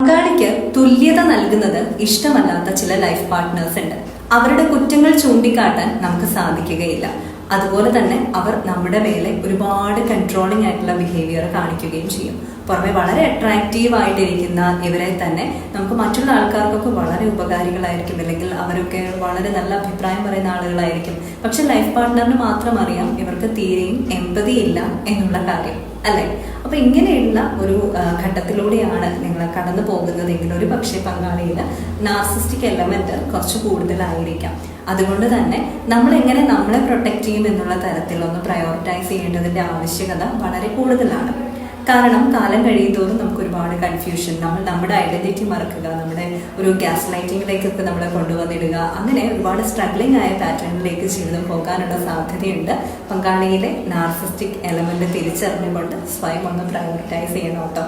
പങ്കാളിക്ക് തുല്യത നൽകുന്നത് ഇഷ്ടമല്ലാത്ത ചില ലൈഫ് പാർട്ട്നേഴ്സ് ഉണ്ട്. അവരുടെ കുറ്റങ്ങൾ ചൂണ്ടിക്കാട്ടാൻ നമുക്ക് സാധിക്കുകയില്ല. അതുപോലെ തന്നെ അവർ നമ്മുടെ മേലെ ഒരുപാട് കൺട്രോളിംഗ് ആയിട്ടുള്ള ബിഹേവിയർ കാണിക്കുകയും ചെയ്യും. പുറമെ വളരെ അട്രാക്റ്റീവ് ആയിട്ടിരിക്കുന്ന ഇവരെ തന്നെ നമുക്ക് മറ്റുള്ള ആൾക്കാർക്കൊക്കെ വളരെ ഉപകാരികളായിരിക്കും, അല്ലെങ്കിൽ അവരൊക്കെ വളരെ നല്ല അഭിപ്രായം പറയുന്ന ആളുകളായിരിക്കും. പക്ഷെ ലൈഫ് പാർട്ട്ണറിന് മാത്രം അറിയാം ഇവർക്ക് തീരെയും എമ്പതി ഇല്ല എന്നുള്ള കാര്യം, അല്ലെ? അപ്പൊ ഇങ്ങനെയുള്ള ഒരു ഘട്ടത്തിലൂടെയാണ് നിങ്ങൾ കടന്നു പോകുന്നതെങ്കിൽ ഒരു പക്ഷേ പങ്കാളിയിൽ നാർസിസ്റ്റിക് എലമെന്റ് കുറച്ച് കൂടുതലായിരിക്കാം. അതുകൊണ്ട് തന്നെ നമ്മൾ എങ്ങനെ നമ്മളെ പ്രൊട്ടക്ട് ചെയ്യും എന്നുള്ള തരത്തിലൊന്ന് പ്രയോറിറ്റൈസ് ചെയ്യേണ്ടതിന്റെ ആവശ്യകത വളരെ കൂടുതലാണ്. കാരണം കാലം കഴിയുന്തോറും നമുക്ക് ഒരുപാട് കൺഫ്യൂഷൻ, നമ്മൾ നമ്മുടെ ഐഡന്റിറ്റി മറക്കുക, നമ്മുടെ ഒരു ഗ്യാസ് ലൈറ്റിങ്ങിലേക്കൊക്കെ നമ്മളെ കൊണ്ടുവന്നിടുക, അങ്ങനെ ഒരുപാട് സ്ട്രഗ്ലിംഗ് ആയ പാറ്റേണിലേക്ക് ജീവിതം പോകാനുള്ള സാധ്യതയുണ്ട്. പങ്കാളിയിലെ നാർസിസ്റ്റിക് എലമെന്റ് തിരിച്ചറിഞ്ഞുകൊണ്ട് സ്വയം ഒന്ന് പ്രയോറിറ്റൈസ് ചെയ്യണം കേട്ടോ.